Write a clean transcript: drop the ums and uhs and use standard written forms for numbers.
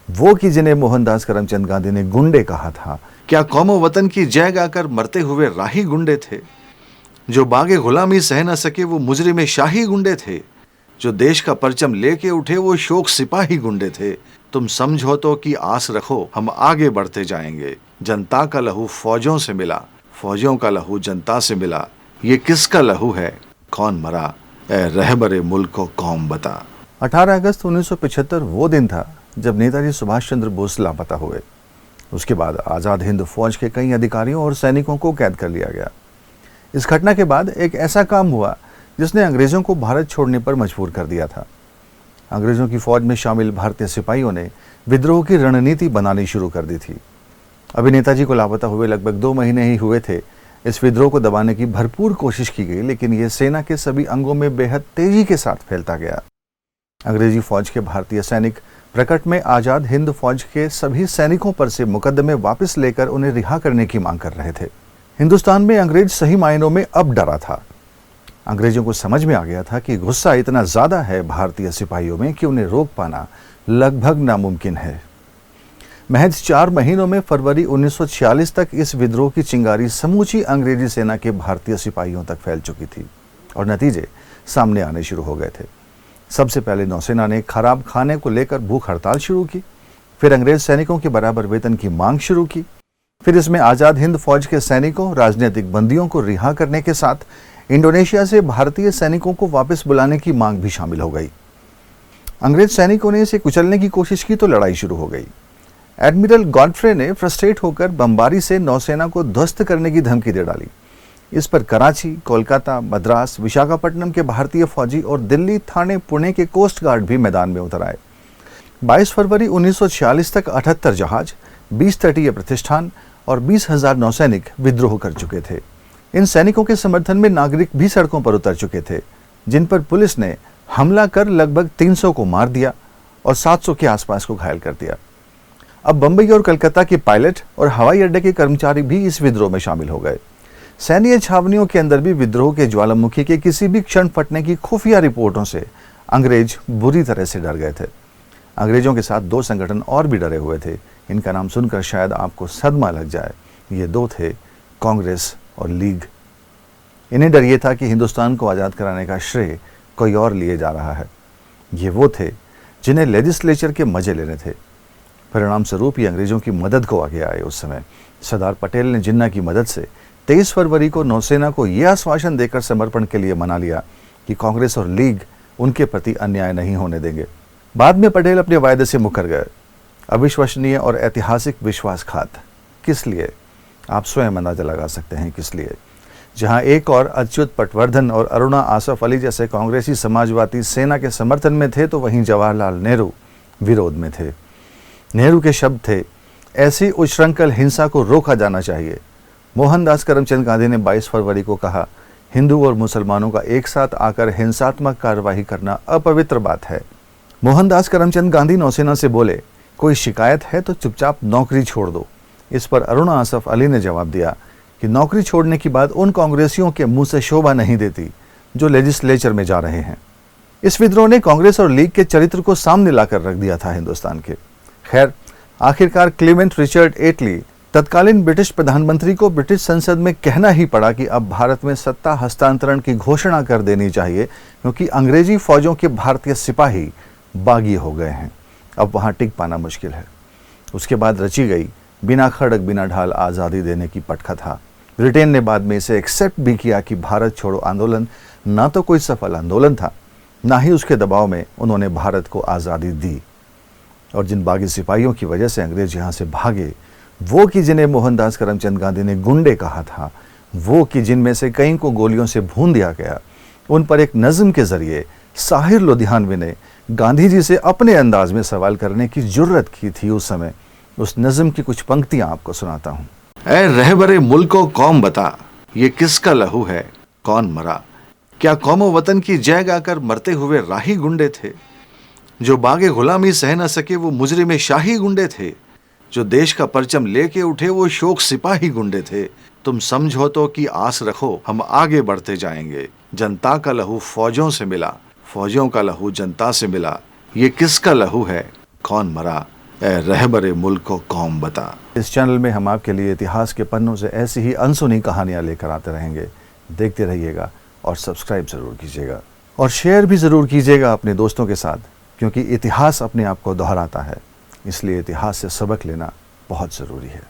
वो कि जिन्हें मोहनदास करमचंद गांधी ने गुंडे कहा था। क्या कौमो वतन की जय गाकर मरते हुए राही गुंडे थे? जो बागे गुलामी सह न सके वो मुजरिम शाही गुंडे थे। जो देश का परचम लेके उठे वो शोक सिपाही गुंडे थे। तुम समझो तो कि आस रखो हम आगे बढ़ते जाएंगे। जनता का लहू फौजों से मिला, फौजों का लहू जनता से मिला। ये किसका लहू है, कौन मरा, ए रहबरे मुल्क को कौम बता। 18 अगस्त 1975 वो दिन था जब नेताजी सुभाष चंद्र बोस लापता हुए। उसके बाद आज़ाद हिंद फौज के कई अधिकारियों और सैनिकों को कैद कर लिया गया। इस घटना के बाद एक ऐसा काम हुआ जिसने अंग्रेजों को भारत छोड़ने पर मजबूर कर दिया था। अंग्रेजों की फौज में शामिल भारतीय सिपाहियों ने विद्रोह की रणनीति बनानी शुरू कर दी थी। अभी नेताजी को लापता हुए लगभग 2 महीने ही हुए थे। इस विद्रोह को दबाने की भरपूर कोशिश की गई, लेकिन यह सेना के सभी अंगों में बेहद तेजी के साथ फैलता गया। अंग्रेजी फौज के भारतीय सैनिक प्रकट में आज़ाद हिंद फौज के सभी सैनिकों पर से मुकदमे वापस लेकर उन्हें रिहा करने की मांग कर रहे थे। हिंदुस्तान में अंग्रेज सही मायनों में अब डरा था। अंग्रेजों को समझ में आ गया था कि गुस्सा इतना ज्यादा है भारतीय सिपाहियों में कि उन्हें रोक पाना लगभग नामुमकिन है। महज 4 महीनों में फरवरी 1946 तक इस विद्रोह की चिंगारी समूची अंग्रेजी सेना के भारतीय सिपाहियों तक फैल चुकी थी और नतीजे सामने आने शुरू हो गए थे। सबसे पहले नौसेना ने खराब खाने को लेकर भूख हड़ताल शुरू की, फिर अंग्रेज सैनिकों के बराबर वेतन की मांग शुरू की, फिर इसमें आज़ाद हिंद फौज के सैनिकों, राजनीतिक बंदियों को रिहा करने के साथ इंडोनेशिया से भारतीय सैनिकों को वापस बुलाने की मांग भी शामिल हो गई। अंग्रेज सैनिकों ने इसे कुचलने की कोशिश की तो लड़ाई शुरू हो गई। एडमिरल गॉडफ्रे ने फ्रस्ट्रेट होकर बमबारी से नौसेना को ध्वस्त करने की धमकी दे डाली। इस पर कराची, कोलकाता, मद्रास, विशाखापट्टनम के भारतीय फौजी और दिल्ली, थाने, पुणे के कोस्ट गार्ड भी मैदान में उतर आए। 22 फरवरी 1946 तक 78 जहाज, 20 तटीय प्रतिष्ठान और 20,000 नौसैनिक विद्रोह कर चुके थे। इन सैनिकों के समर्थन में नागरिक भी सड़कों पर उतर चुके थे, जिन पर पुलिस ने हमला कर लगभग 300 को मार दिया और 700 के आसपास को घायल कर दिया। अब बंबई और कलकत्ता के पायलट और हवाई अड्डे के कर्मचारी भी इस विद्रोह में शामिल हो गए। सैन्य छावनियों के अंदर भी विद्रोह के ज्वालामुखी के किसी भी क्षण फटने की खुफिया रिपोर्टों से अंग्रेज बुरी तरह से डर गए थे। अंग्रेजों के साथ 2 संगठन और भी डरे हुए थे। इनका नाम सुनकर शायद आपको सदमा लग जाए। ये 2 थे, कांग्रेस और लीग। इन्हें डर ये था कि हिंदुस्तान को आज़ाद कराने का श्रेय कोई और लिए जा रहा है। ये वो थे जिन्हें लेजिस्लेचर के मजे लेने थे। परिणाम स्वरूप ही अंग्रेजों की मदद को आगे आए। उस समय सरदार पटेल ने जिन्ना की मदद से 23 फरवरी को नौसेना को यह आश्वासन देकर समर्पण के लिए मना लिया कि कांग्रेस और लीग उनके प्रति अन्याय नहीं होने देंगे। बाद में पटेल अपने वायदे से मुकर गए। अविश्वसनीय और ऐतिहासिक विश्वासघात किस लिए, आप स्वयं अंदाजा लगा सकते हैं किस लिए। जहां एक और अच्युत पटवर्धन और अरुणा आसफ अली जैसे कांग्रेसी समाजवादी सेना के समर्थन में थे, तो वहीं जवाहरलाल नेहरू विरोध में थे। नेहरू के शब्द थे, ऐसी उच्छृंखल हिंसा को रोका जाना चाहिए। मोहनदास करमचंद गांधी ने 22 फरवरी को कहा, हिंदू और मुसलमानों का एक साथ आकर हिंसात्मक कार्यवाही करना अपवित्र बात है। मोहनदास करमचंद गांधी नौसेना से बोले, कोई शिकायत है तो चुपचाप नौकरी छोड़ दो। इस पर अरुणा आसफ अली ने जवाब दिया कि नौकरी छोड़ने की बात उन कांग्रेसियों के मुंह से शोभा नहीं देती जो लेजिस्लेचर में जा रहे हैं। इस विद्रोह ने कांग्रेस और लीग के चरित्र को सामने लाकर रख दिया था हिंदुस्तान के। खैर, आखिरकार क्लीमेंट रिचर्ड एटली, तत्कालीन ब्रिटिश प्रधानमंत्री को ब्रिटिश संसद में कहना ही पड़ा कि अब भारत में सत्ता हस्तांतरण की घोषणा कर देनी चाहिए, क्योंकि अंग्रेजी फौजों के भारतीय सिपाही बागी हो गए हैं। अब वहां टिक पाना मुश्किल है। उसके बाद रची गई बिना खड़ग बिना ढाल आज़ादी देने की पटकथा। ब्रिटेन ने बाद में इसे एक्सेप्ट भी किया कि भारत छोड़ो आंदोलन ना तो कोई सफल आंदोलन था, ना ही उसके दबाव में उन्होंने भारत को आज़ादी दी। और जिन बागी सिपाहियों की वजह से अंग्रेज यहाँ से भागे, वो कि जिन्हें मोहनदास करमचंद गांधी ने गुंडे कहा था, वो कि जिनमें से कई को गोलियों से भून दिया गया, उन पर एक नज़्म के जरिए साहिर लुधियानवी ने गांधी जी से अपने अंदाज में सवाल करने की जुर्रत की थी उस समय। उस नज़्म की कुछ पंक्तियां आपको सुनाता हूं। ऐ रहबरे मुल्क को कौम बता, ये किसका लहू है, कौन मरा। क्या कौमो वतन की जय गाकर मरते हुए राही गुंडे थे। जो बागे गुलामी सह न सके वो मुजरिम शाही गुंडे थे। जो देश का परचम लेके उठे वो शोक सिपाही गुंडे थे। तुम समझो तो कि आस रखो हम आगे बढ़ते जाएंगे। जनता का लहू फौजों से मिला, फौजों का लहू जनता से मिला। ये किसका लहू है, कौन मरा, ए रहबरे मुल्क को कौम बता। इस चैनल में हम आपके लिए इतिहास के पन्नों से ऐसी ही अनसुनी कहानियां लेकर आते रहेंगे। देखते रहिएगा और सब्सक्राइब ज़रूर कीजिएगा और शेयर भी ज़रूर कीजिएगा अपने दोस्तों के साथ, क्योंकि इतिहास अपने आप को दोहराता है, इसलिए इतिहास से सबक लेना बहुत ज़रूरी है।